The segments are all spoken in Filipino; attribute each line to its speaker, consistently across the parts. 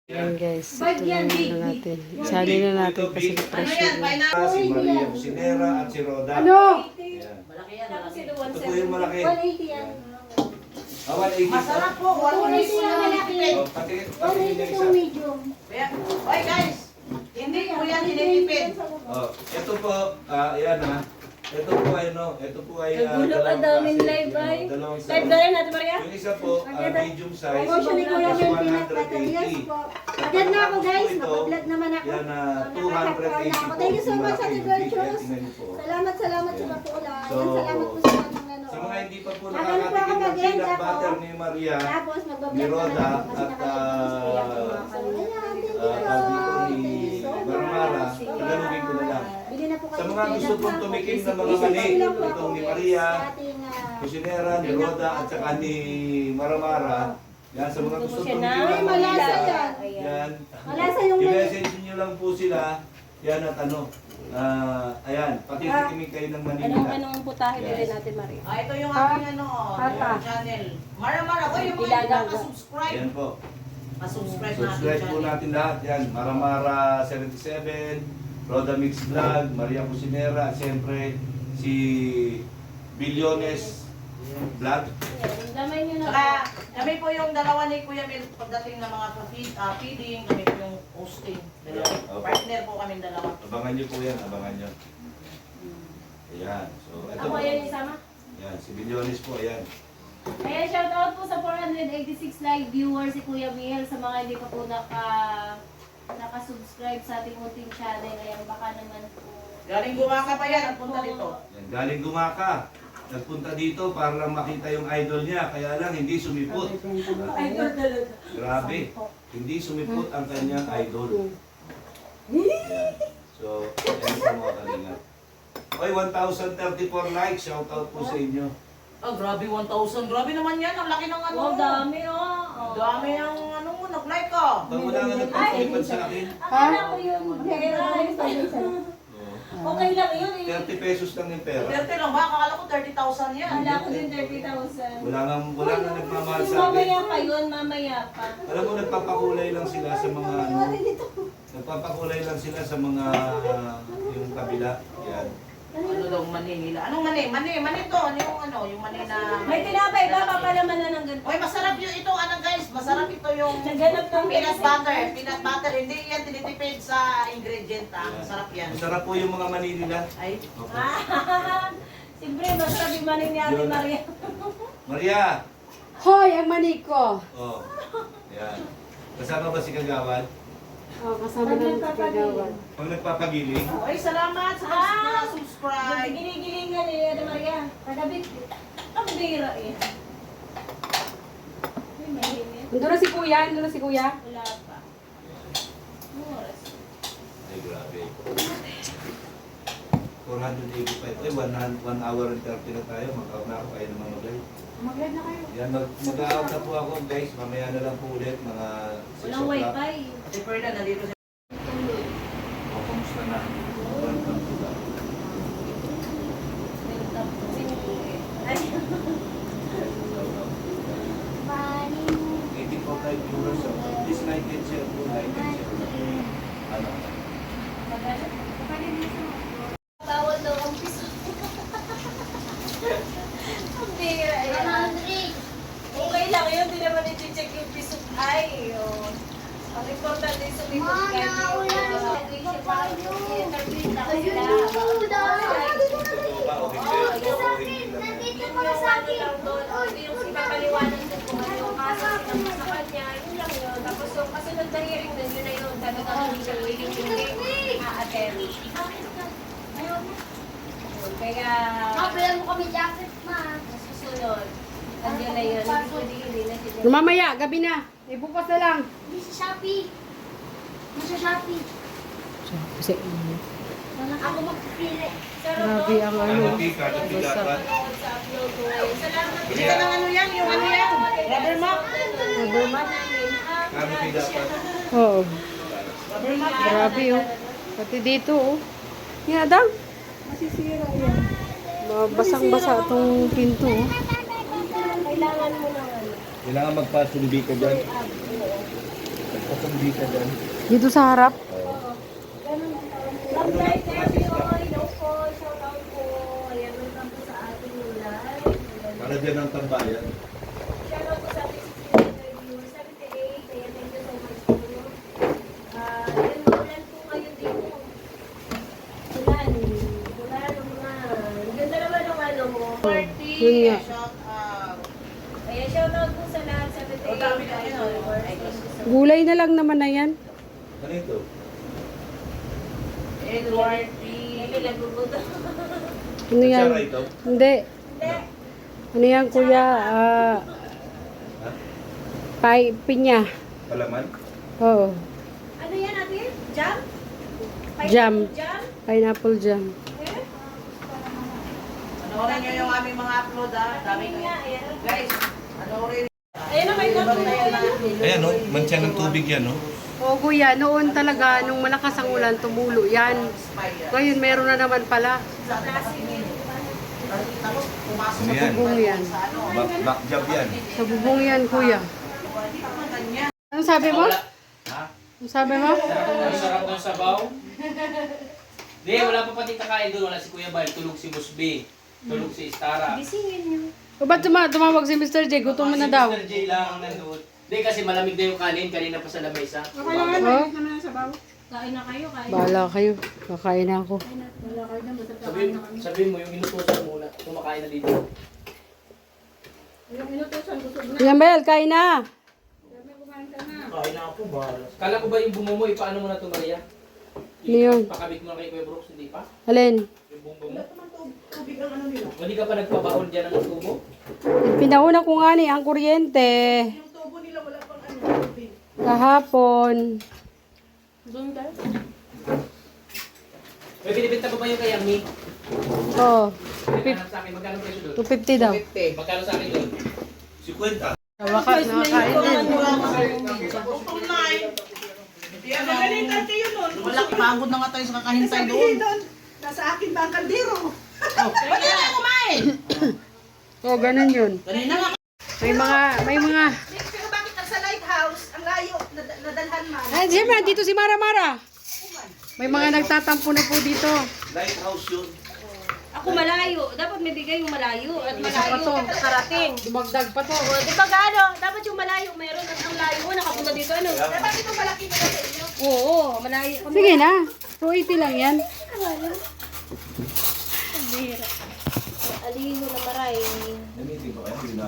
Speaker 1: Ayan guys, ito na natin. Isali na natin kasi pressure na.
Speaker 2: Si Maria Businera at si Roda.
Speaker 1: Ano?
Speaker 2: Ayan.
Speaker 3: Malaki yan,
Speaker 4: Tapos
Speaker 3: malaki.
Speaker 4: ito
Speaker 2: Ito po yung malaki.
Speaker 4: 180 yan.
Speaker 2: 180
Speaker 3: Masarap po,
Speaker 4: 180 yung malaki.
Speaker 2: Oh, pati niya
Speaker 4: 180
Speaker 2: isa.
Speaker 4: yung medium.
Speaker 3: Oy guys, hindi po yan tinitipid.
Speaker 2: Oh, ito po, ayan ha. Ito po ay ito po ay
Speaker 4: Nagulo ka daw ng live ay.
Speaker 2: Dalawang
Speaker 4: Live na rin natin, Maria?
Speaker 2: Yung isa po, medium size.
Speaker 4: Promotion ni Kuya
Speaker 2: Plus
Speaker 4: Mel Peanut Butter. Yes
Speaker 2: 180.
Speaker 4: po. Agad na ako guys, mapablog naman ako.
Speaker 2: Yan na
Speaker 4: Nakaka-proud
Speaker 2: 280
Speaker 4: na ako.
Speaker 2: po.
Speaker 4: Thank you so much, Ate Virtuous.
Speaker 2: Tingnan niyo po.
Speaker 4: Salamat sa mapuulan.
Speaker 2: So,
Speaker 4: Salamat po sa mga nanonood.
Speaker 2: Sa mga hindi pa po
Speaker 4: Agad po ako
Speaker 2: nakakatikim ng
Speaker 4: mag-end
Speaker 2: peanut
Speaker 4: ako.
Speaker 2: butter ni Maria,
Speaker 4: Tapos
Speaker 2: ni
Speaker 4: magbablog
Speaker 2: Roda,
Speaker 4: naman ako kasi
Speaker 2: at
Speaker 4: nakalimutan ko yung mga kanina. Ayan, thank you po.
Speaker 2: dito ni
Speaker 4: Thank you so
Speaker 2: Maramara,
Speaker 4: much.
Speaker 2: tagalogin ko na lang.
Speaker 4: Bili na po kayo
Speaker 2: Sa
Speaker 4: ng
Speaker 2: mga gusto
Speaker 4: peanut
Speaker 2: pong
Speaker 4: butter.
Speaker 2: tumikim ng mga mani,
Speaker 4: Isip ko lang po
Speaker 2: itong ni
Speaker 4: ako,
Speaker 2: Maria,
Speaker 4: sa ating,
Speaker 2: Kusinera, ni Roda, at saka ni Maramara, yan, sa mga gusto tumikim
Speaker 4: Ay,
Speaker 2: ng mani,
Speaker 4: malasa yan.
Speaker 2: yan,
Speaker 4: Malasa yung mani.
Speaker 2: i-message nyo lang po sila, yan at ayan, patitikimin kayo ng mani nila.
Speaker 4: Anong putahe
Speaker 2: Yes.
Speaker 4: bili natin, Maria?
Speaker 3: Ito yung aking yung channel. Mara, ko yung mga
Speaker 4: Ilaga.
Speaker 3: nakasubscribe.
Speaker 2: Yan po.
Speaker 3: Pasubscribe natin
Speaker 2: Subscribe po
Speaker 3: channel.
Speaker 2: natin lahat yan. Maramara 77, Roda Mix Vlog, Maria Cusinera, at siyempre si Bilyones Vlog.
Speaker 4: Damay nyo na.
Speaker 3: Saka kami po yung dalawa ni Kuya Mel pagdating ng mga feeding, kami po yung hosting.
Speaker 2: Yeah.
Speaker 3: Partner po kami dalawa.
Speaker 2: Abangan nyo po yan, abangan nyo. Ayan. So, ito
Speaker 4: Ako
Speaker 2: po.
Speaker 4: yan isama.
Speaker 2: Ayan, si Bilyones po, ayan.
Speaker 4: Ayan, shout out po sa 486 live viewers si Kuya Miel sa mga hindi pa po nakasubscribe sa ating munting channel. Ayan, baka naman po.
Speaker 3: Galing gumaka pa yan, ang punta dito.
Speaker 2: Ayan, galing Gumaka. Nagpunta dito para lang makita yung idol niya, kaya lang hindi sumipot.
Speaker 3: Idol talaga.
Speaker 2: Grabe. Hindi sumipot ang kanyang idol. Ayan. So, ayan po mga kalinga. Oy, 1,034 likes. Shout out po sa inyo.
Speaker 3: Oh, grabe 1,000. Grabe naman yan. Ang laki ng ano.
Speaker 4: Wow, dami oh.
Speaker 3: Dami ng ano mo, nag-like ka.
Speaker 2: Pag wala nga nagpapalipad sa akin,
Speaker 4: Akala ko yun, pera. Okay lang yun eh.
Speaker 2: 30 pesos lang yung pera.
Speaker 3: 30 lang ba? Akala ko 30,000 yan.
Speaker 4: Akala ko din 30,000.
Speaker 2: Wala nga nagmamahal sa
Speaker 4: Mamaya
Speaker 2: akin.
Speaker 4: pa yun, mamaya pa.
Speaker 2: Alam mo, nagpapakulay lang sila sa mga ano. Nagpapakulay lang sila sa mga yung kabila. Yan.
Speaker 3: Ano daw mani nila? Anong mani? Mani to. Ano yung mani na...
Speaker 4: May tinapay ba? Papalaman na ng ganito.
Speaker 3: Oy, masarap yung ito. Ano guys? Masarap ito yung
Speaker 4: Naghanap ng
Speaker 3: peanut butter. Peanut butter. Hindi yan tinitipid sa ingredient ah.
Speaker 2: Yan.
Speaker 3: Masarap yan.
Speaker 2: Masarap po yung mga mani nila.
Speaker 3: Ay.
Speaker 2: Okay.
Speaker 4: Siyempre, masarap yung manin ni Ate
Speaker 2: Yun.
Speaker 4: Maria.
Speaker 2: Maria!
Speaker 1: Hoy, ang maniko!
Speaker 2: Oh. Yan. Kasama ba si Kagawan?
Speaker 1: Oh, kasama namin sa kagawan.
Speaker 2: Pag nagpapagiling?
Speaker 3: Oy, salamat sa subscribe.
Speaker 4: Ginigilingan ni Ate Maria. Kagabi, ang bira eh. Ay, mainit.
Speaker 1: Nandun na si kuya, nandun na si kuya.
Speaker 4: Wala pa. Oras.
Speaker 2: Ay, grabe. 485. Ay, 1 hour and 30 na tayo. Mag-out na ako. Kaya naman mag-live.
Speaker 1: Mag-live na kayo.
Speaker 2: Yan, mag-out na po ako guys. Mamaya na lang po ulit. Mga 6
Speaker 4: Walang
Speaker 2: o'clock.
Speaker 4: wifi.
Speaker 3: Ate Perla, nandito siya.
Speaker 2: O, kamusta na? Welcome to the...
Speaker 4: Ay.
Speaker 2: 85 viewers. So, please like and share po. Like and share. Ano?
Speaker 4: Bawal daw ang piso. Ang bira yan. Okay lang yun, di naman i-check yung piso. Ay, yun. Ang importante yung sumipot kahit
Speaker 5: Nandito pala sa akin.
Speaker 4: yung ipapaliwanag din kung ano yung kaso sa kanya, yun lang yun. Tapos yung kasunod na hearing din, yun na yun. Sabi ko, hindi siya pwedeng hindi a-attend. Ayun. Kaya,
Speaker 5: Kapalan mo kami jacket, ma.
Speaker 4: susunod. Andiyan na yun. Hindi pwede hindi na sila.
Speaker 1: Mamaya, gabi na. Bukas na lang.
Speaker 5: Hindi sa Shopee. Nasa Shopee.
Speaker 1: Kasi,
Speaker 5: Ako magpipili.
Speaker 1: grabe ang ano.
Speaker 2: Ano, Tika? Ano,
Speaker 1: Basta.
Speaker 2: dapat?
Speaker 4: Sa upload ko ngayon. Salamat.
Speaker 3: Bili ka ng ano yan, yung ano yan. Rubber mat.
Speaker 1: Rubber mat?
Speaker 2: Kano kayo dapat?
Speaker 1: Oo.
Speaker 3: Rubber mat.
Speaker 1: Grabe oh. Pati dito oh. Yan, Adam. Masisira yan. Basang-basa itong pinto oh.
Speaker 4: Kailangan mo ng ano.
Speaker 2: Kailangan magpasumbi ka dyan. Katumbi ka dyan.
Speaker 1: Dito sa harap.
Speaker 4: Love life everyone. Hello po. Shout out po. Ayan, welcome po sa ating live.
Speaker 2: Para dyan ang tambayan.
Speaker 4: Shout out po sa ating 68 viewers. 78. Ayan, thank you so much po. Ayan, ulan po ngayon dito. Ulan. Ulan, mga. Ganda naman ng ano mo.
Speaker 3: Party,
Speaker 1: Yun nga.
Speaker 3: shout out.
Speaker 4: Ayan, shout out po sa lahat. 78
Speaker 3: Ang dami na yun,
Speaker 4: viewers.
Speaker 3: ay,
Speaker 4: Thank you so much.
Speaker 1: Gulay na lang naman na yan.
Speaker 2: Ano ito?
Speaker 3: Edward P.
Speaker 4: May nagbubuto.
Speaker 1: Ano yan?
Speaker 2: Kutsara ito?
Speaker 1: Hindi.
Speaker 4: Hindi.
Speaker 1: Ano yan, kuya?
Speaker 2: Ha?
Speaker 1: Pinya.
Speaker 2: Palaman?
Speaker 1: Oo.
Speaker 4: Ano yan natin? Jam?
Speaker 1: Jam.
Speaker 4: Jam?
Speaker 1: Pineapple jam.
Speaker 4: Eh?
Speaker 3: Panoorin nyo yung aming mga upload ha. Dami
Speaker 4: Ayan
Speaker 3: ko.
Speaker 4: nga, ayan.
Speaker 3: Guys, panoorin.
Speaker 4: Ayan na, may nato.
Speaker 2: Ayan o, mancha ng tubig yan o.
Speaker 1: Oo, kuya. Noon talaga, nung malakas ang ulan, tumulo yan. Ngayon, meron na naman pala.
Speaker 3: Tapos pumasok
Speaker 2: Ano yan?
Speaker 1: Bubong yan.
Speaker 3: sa ano.
Speaker 2: Back job yan.
Speaker 1: Sa bubong yan, kuya.
Speaker 3: Hindi naman ganyan.
Speaker 1: Ano sabi mo?
Speaker 6: Ha?
Speaker 1: Ano sabi mo?
Speaker 6: Ang sarap ng sabaw. Hindi, wala pa pati kakain doon. Wala si Kuya Bal. Tulog si Musby. Tulog si Istara.
Speaker 4: Gisingin nyo.
Speaker 1: O ba't tumawag si Mr. J? Gutom na daw.
Speaker 6: Si Mr. J lang ang nandun. Hindi, kasi malamig na yung kanin. Kanina pa sa lamesa.
Speaker 1: Oh,
Speaker 4: Kain na kayo, kain.
Speaker 1: bahala kayo. Kakain na ako.
Speaker 6: Sabihin mo, yung inutusan muna. Kumakain na dito.
Speaker 1: Yan, Bel, kain na.
Speaker 6: Kain na ako, bahala. Kala ko ba yung bumumoy? Paano mo na ito, Maria?
Speaker 1: Ano yun?
Speaker 6: Pakabit mo na kay Kuya Brooks, hindi pa?
Speaker 1: Alin?
Speaker 6: Yung bumbo mo? Hindi ka pa nagpabaon dyan ng tubo?
Speaker 1: Pinauna ko nga ni ang kuryente. Kahapon.
Speaker 6: May binibenta pa ba yung kay Ami?
Speaker 1: Oo.
Speaker 6: Magkano sa akin? Magkano presyo doon?
Speaker 1: 250 daw.
Speaker 6: Magkano sa akin doon?
Speaker 2: 50.
Speaker 1: Sa wakas, nakakain din.
Speaker 3: Gutom na eh. Wala, pagod na nga tayo sa kakahintay doon.
Speaker 7: Nasa akin ba ang kaldero?
Speaker 3: Pwede na kumain.
Speaker 1: Oo, ganun yun.
Speaker 3: Kanina nga.
Speaker 1: May mga...
Speaker 7: Pero bakit nasa lighthouse? Ang layo, nadalhan man.
Speaker 1: Ay, siyempre, dito si Mara Mara. May mga nagtatampo na po dito.
Speaker 2: Lighthouse yun.
Speaker 4: Ako malayo. Dapat may bigay yung malayo. At
Speaker 1: Isa pa to.
Speaker 4: malayo. Karating.
Speaker 1: Dumagdag pa to.
Speaker 4: O, di ba gaano? Dapat yung malayo. Meron at ang layo mo. Nakapunta dito. Ano?
Speaker 7: Dapat ito malaki na sa inyo.
Speaker 4: Oo, malayo.
Speaker 1: Sige na. 280 lang yan.
Speaker 4: Ang bihira. Aliho na maray.
Speaker 2: Namitin ba kayo? Hindi na.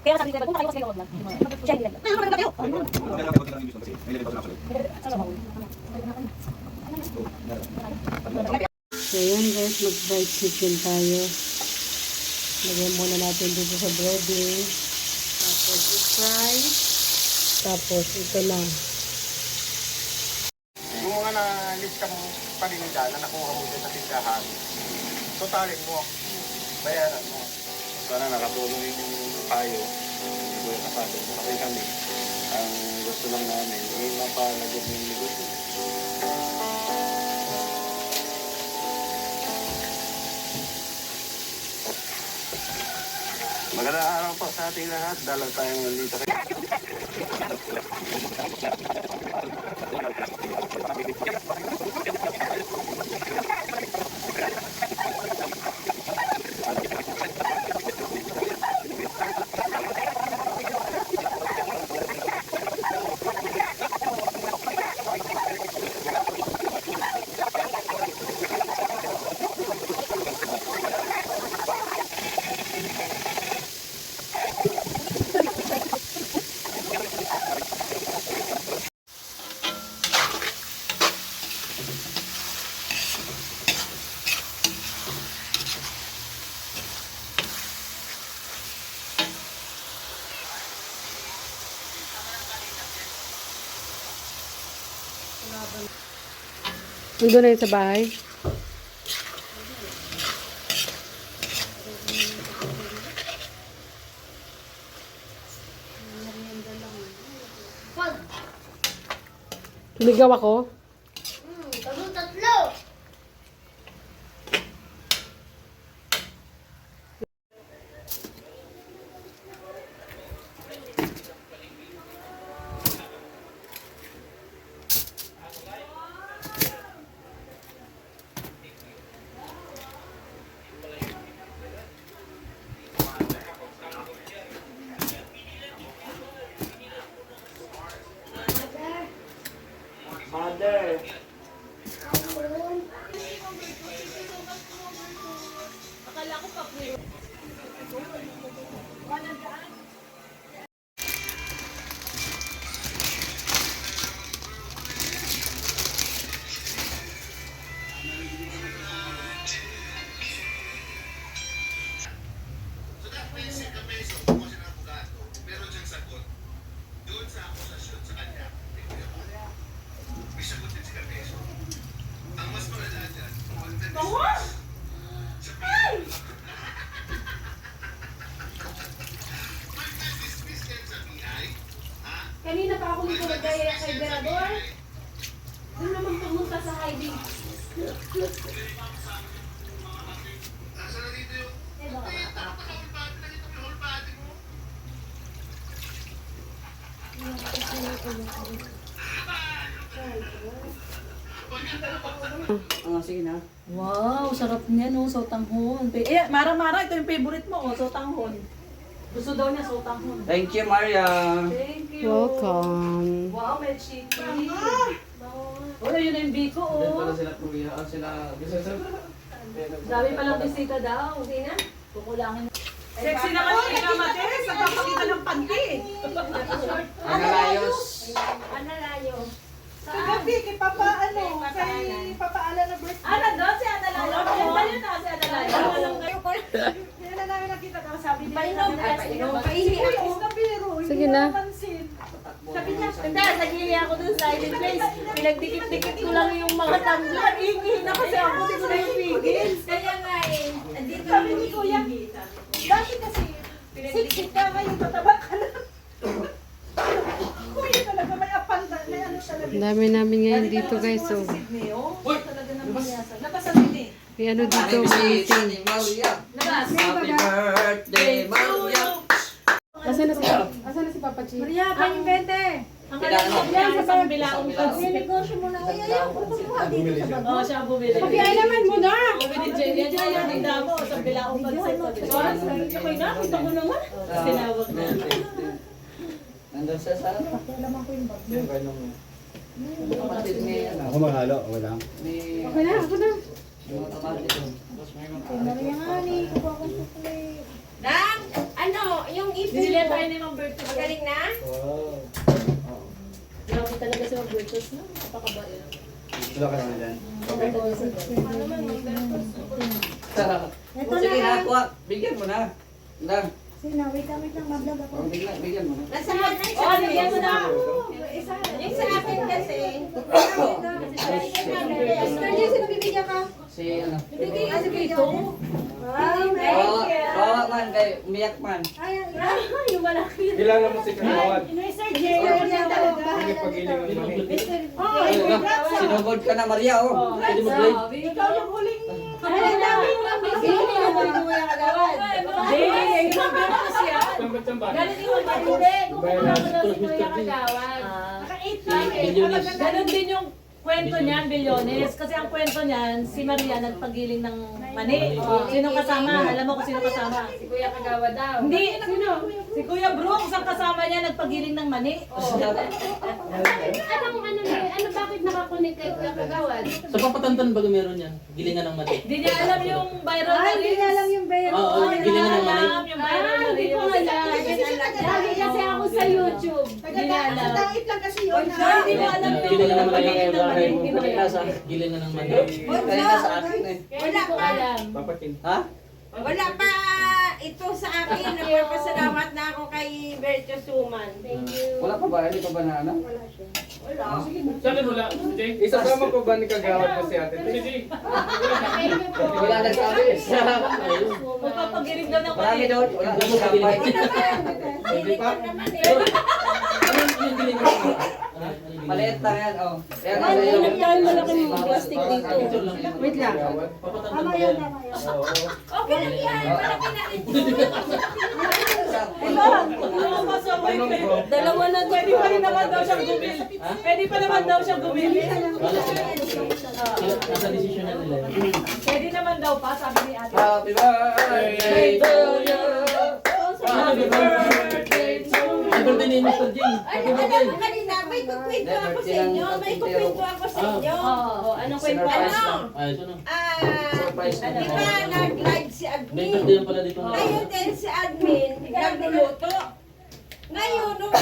Speaker 4: Kaya sabi ko, kung kayo kasi kayo lang. Siya hindi lang.
Speaker 1: So yun guys, mag-fried chicken tayo. Lagyan muna natin dito sa breading. Tapos i-fry. Tapos ito na.
Speaker 8: Yung mga na-list kang paninda na nakuha mo din sa tindahan, totalin mo, bayaran mo. Sana nakatulong yung tayo, hindi ko yung kasado. Kasi kami, ang gusto lang namin, yung mapalagod ng negosyo. Magandang araw po sa ating lahat. Dalag tayong nandito kay
Speaker 1: Nandun na yun sa bahay.
Speaker 5: Pag.
Speaker 1: Ligaw ako.
Speaker 5: Tatlo.
Speaker 3: Mother.
Speaker 4: Kanina pa ako nagkagaya kay Berador. Doon naman pumunta sa hiding.
Speaker 3: Sige na. Wow, sarap niya no, sotanghon. Mara-mara, ito yung favorite mo, oh, sotanghon. Gusto daw niya sotanghon.
Speaker 6: Thank you, Maria.
Speaker 3: Thank you.
Speaker 1: Welcome.
Speaker 3: Wow, may chicken. Oh, yun na yung biko, oh.
Speaker 6: sila kuya. Sila...
Speaker 3: Dami palang bisita daw.
Speaker 4: Sina?
Speaker 3: Kukulangin. Sexy naman si Mama Tess. Nagpapakita ng panty.
Speaker 6: Analayos.
Speaker 4: Analayo.
Speaker 7: Gabi, kay Papa, kay Papa Alan na birthday.
Speaker 3: Ah, nandun si Analayo. Ganda yun na si Analayo.
Speaker 7: Kaya na namin nakita daw, sabi niya.
Speaker 4: Painom, painom. Paihi
Speaker 7: Uy,
Speaker 4: ako.
Speaker 7: is na biro.
Speaker 1: Sige na.
Speaker 7: Sabi niya,
Speaker 3: Hindi, nagili ako dun sa hiding place. Pinagdikit-dikit ko lang yung mga tanggal. Ingin na kasi ako, di ko na yung pigil.
Speaker 4: Kaya nga eh. Andito
Speaker 7: sabi ni Kuya, dati kasi, siksik ka ngayon, tataba ka na. Kuya talaga, may apanda, may ano talaga.
Speaker 1: Ang dami namin ngayon dito guys. So,
Speaker 3: Talaga naman yasan. Labas sa Sydney.
Speaker 1: may ano dito, meeting.
Speaker 3: Labas.
Speaker 6: Happy birthday, Maria.
Speaker 1: Asan na si Papa Chi?
Speaker 7: Maria, pa-invente.
Speaker 3: Ang alam ko yan sa pambilaong
Speaker 7: May negosyo mo na. Ay, ayaw, kumukuha dito sa bag.
Speaker 3: Oo, siya bumili.
Speaker 7: Pakialaman mo na.
Speaker 3: Bumili Jenny. Yan yung tinda mo sa bilaong pansit. Okay na, kita ko naman. Tinawag na.
Speaker 6: Nandun siya sa... Kapatid ni...
Speaker 8: Ako mahalo, okay lang.
Speaker 7: Okay na, ako na.
Speaker 6: Yung kapatid ko.
Speaker 7: Maria nga ni, kukuha kong sukli.
Speaker 4: Dang! Ano? Yung ipon
Speaker 3: Binili
Speaker 4: mo.
Speaker 3: tayo ni Mang Bertus.
Speaker 4: Magaling na?
Speaker 3: Grabe talaga si Mang Bertus, no? Napakabait.
Speaker 8: Wala ka naman dyan.
Speaker 6: Sige na, kuha. Bigyan mo na. Lang.
Speaker 7: Sige na, wait lang, mablog ako.
Speaker 6: Bigyan mo na.
Speaker 4: Nasaan?
Speaker 3: Oh, bigyan mo na.
Speaker 4: Yung sa akin kasi.
Speaker 7: Mr. J, sino bibigyan ka?
Speaker 6: Si ano.
Speaker 3: Bigay kasi dito.
Speaker 6: Bawa man, kay umiyak man.
Speaker 7: Ay,
Speaker 3: Yung malaki.
Speaker 8: Kailangan mo si Kanawan.
Speaker 7: Mr. J, yan talaga.
Speaker 6: Sinugod ka na, Maria, oh. Pwede mo blade.
Speaker 7: Ikaw yung huling.
Speaker 3: Ay, ang dami yung Hindi, yung Mang Bertus yan. Galing yung Mang Bertus.
Speaker 4: Kumukuha ko daw si Kuya Kagawad.
Speaker 3: Ganon din yung kwento niyan, Bilyones. Kasi ang kwento niyan, si Maria nagpagiling ng mani. Sino kasama? Alam mo kung sino kasama?
Speaker 4: Si Kuya Kagawad daw.
Speaker 3: Hindi, sino? Si Kuya Brooks ang kasama niya nagpagiling ng mani.
Speaker 4: Ano bakit nakakunik kay Kuya Kagawad?
Speaker 6: Sa papatantan ba meron yan? Gilingan ng mati.
Speaker 3: Hindi niya alam yung viral na
Speaker 7: Ay, hindi niya alam yung bayan.
Speaker 6: Oo, gilingan ng mani.
Speaker 3: alam yung viral na
Speaker 4: Hindi ko alam. Lagi kasi ako sa YouTube.
Speaker 3: Hindi niya alam.
Speaker 7: Dangit lang kasi yun.
Speaker 3: Hindi mo alam yung
Speaker 6: Gilingan ng mani.
Speaker 3: pagpagiling ng mani.
Speaker 6: Gilingan ng mani. Kanina sa akin eh.
Speaker 4: Wala ko alam.
Speaker 6: Ha?
Speaker 5: Wala pa
Speaker 7: ito sa akin, nagpapasalamat na ako kay Berto Suman. Thank you.
Speaker 9: Wala pa ba? Hindi pa ba na ano?
Speaker 7: Wala.
Speaker 6: Sabi mo lang, Jay.
Speaker 9: Isasama ko ba ni kagawad mo si ate?
Speaker 6: Jay.
Speaker 9: Wala nagsabi.
Speaker 3: Magpapagiring daw ng
Speaker 9: Marami
Speaker 3: mani.
Speaker 9: doon. Wala nagsabi.
Speaker 7: Hindi ko naman eh.
Speaker 9: Maliit lang yan. Oh. Yan
Speaker 1: Ano
Speaker 9: sa'yo.
Speaker 1: yan? Yan malaking plastic dito. Wait lang.
Speaker 7: Okay lang yan. Malaki na rin.
Speaker 1: Dalawa na
Speaker 3: Pwede pa rin naman daw siyang gumili. Pwede pa naman daw siyang gumili.
Speaker 6: Nasa desisyon na nila.
Speaker 3: Pwede naman daw pa, sabi ni ate.
Speaker 9: Happy birthday to you.
Speaker 6: Happy birthday to you. Happy birthday ni Mr. Jay.
Speaker 7: Ano, alam mo kanina, may kukwento ako sa inyo. May kukwento ako sa inyo.
Speaker 3: Oo, anong kwento?
Speaker 7: Ano?
Speaker 6: Ay, ito na.
Speaker 7: Di ba nag-live si
Speaker 6: May
Speaker 7: admin?
Speaker 6: birthday yan pala dito.
Speaker 7: Ngayon din si admin, nagluluto. Ngayon, nung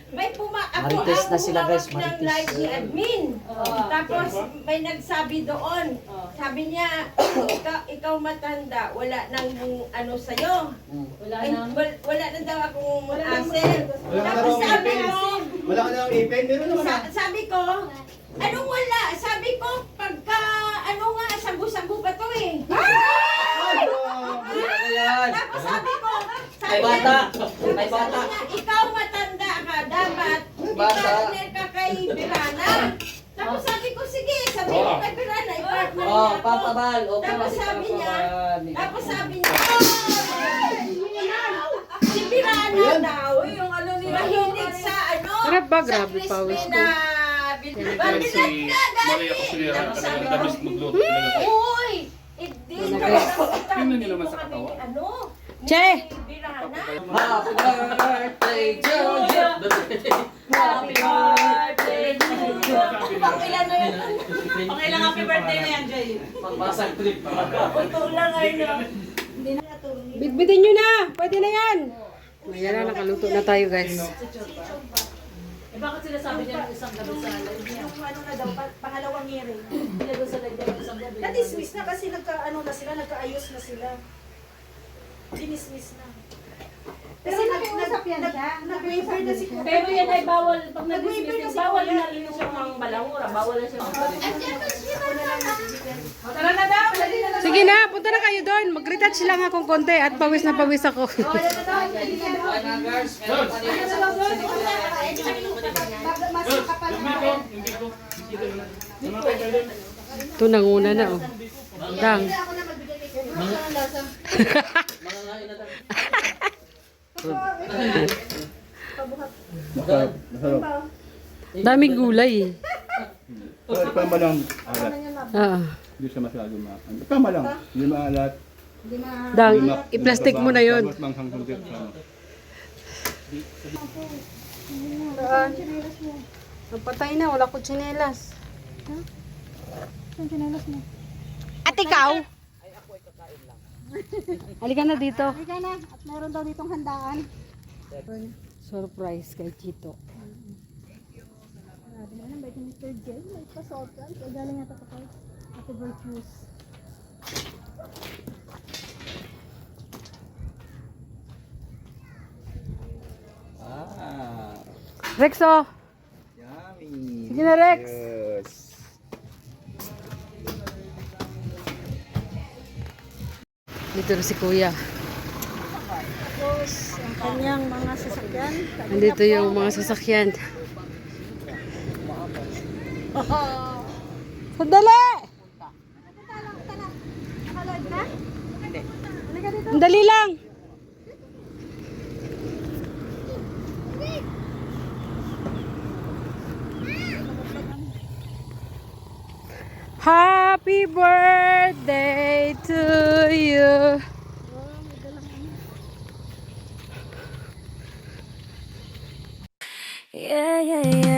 Speaker 7: may ako
Speaker 9: Marites na sila, guys,
Speaker 7: humawak ng
Speaker 9: marites.
Speaker 7: live si admin. Tapos may nagsabi doon. Sabi niya, ikaw matanda, wala nang ano sa'yo.
Speaker 3: Wala
Speaker 7: Ay,
Speaker 3: nang...
Speaker 7: wala na daw akong asel. Tapos sabi ko,
Speaker 8: Wala ka na ipin, meron naman na.
Speaker 7: sabi ko, anong wala? Sabi ko, pagka, ano nga, sabu-sabu pa to eh.
Speaker 9: Ano yan?
Speaker 7: Tapos sabi ko,
Speaker 9: May bata. May
Speaker 7: sabi
Speaker 9: bata.
Speaker 7: niya, ikaw matanda ka, dapat
Speaker 9: Bata.
Speaker 7: i-partner ka kay Birana. Tapos sabi ko, sige, sabi ko kay Birana, i-partner
Speaker 9: Oh,
Speaker 7: niya ako.
Speaker 9: papabal. Okay,
Speaker 7: Tapos
Speaker 9: kasi
Speaker 7: sabi niya,
Speaker 9: papabal.
Speaker 7: tapos sabi niya, si Birana daw, yung ano nila, mahilig sa ano,
Speaker 1: Sarap ba?
Speaker 7: sa
Speaker 1: Grabe,
Speaker 7: crispy
Speaker 1: pawis ko.
Speaker 7: na Bakit
Speaker 8: Maria Cusinera, talagang the best magluto talaga.
Speaker 7: Uy! Hindi
Speaker 8: Tingnan niyo naman sa katawan.
Speaker 7: Ano?
Speaker 1: Che!
Speaker 7: Birana?
Speaker 9: Happy birthday to you.
Speaker 3: Happy birthday to you.
Speaker 7: Pangilan na yun.
Speaker 3: Pangilang happy birthday na yan, Jay.
Speaker 9: Pagpasang trip.
Speaker 7: Ito lang ay no.
Speaker 1: Bitbitin nyo na! Pwede na yan! Ayan na, nakaluto na tayo guys.
Speaker 3: Eh bakit sila sabi niya ng isang gabi sa live niya?
Speaker 7: Yung ano na daw, pangalawang hearing.
Speaker 3: Sila doon sa live niya ng isang gabi.
Speaker 7: Na-dismiss na kasi nagka-ano na sila, nagkaayos na sila. Dinismiss na. Pero nag-uusap yan siya. Nag-waiver na si Kuya.
Speaker 3: Pero yan ay bawal. Pag
Speaker 7: Nag-waiver na
Speaker 3: nag-dismiss,
Speaker 7: si
Speaker 3: bawal
Speaker 7: Kuya.
Speaker 3: na rin siyang mga balangura. Bawal na siyang
Speaker 7: Ako na lang nagbibigay.
Speaker 3: Tara na daw! Dali na daw!
Speaker 1: Sige na, punta na kayo doon. Mag-retouch lang akong konti at pawis na pawis ako. Ito nanguna na oh. Dang. Daming gulay eh.
Speaker 8: Tama lang, alat.
Speaker 1: Ah.
Speaker 8: Hindi siya masyado tama lang, hindi maalat.
Speaker 1: Dang, i-plastic mo na yun.
Speaker 8: Tapos manghang sundit.
Speaker 1: Napatay na, wala ko tsinelas. At ikaw? Halika na dito.
Speaker 7: Halika na, at meron daw ditong handaan.
Speaker 1: Surprise kay Chito.
Speaker 7: Grabe na lang, ni Mr. J. May pasokan. Kaya galing yata pa kay Ate Virtues.
Speaker 9: Ah.
Speaker 1: Rexo!
Speaker 9: Yummy.
Speaker 1: Sige na, Rex.
Speaker 9: Yes.
Speaker 1: Dito na si Kuya.
Speaker 7: Tapos, ang kanyang mga sasakyan.
Speaker 1: Nandito yung mga sasakyan. Sandali!
Speaker 7: Nakaload na? Halika dito.
Speaker 1: Ang dali lang! Happy birthday to you.
Speaker 10: Yeah, yeah, yeah.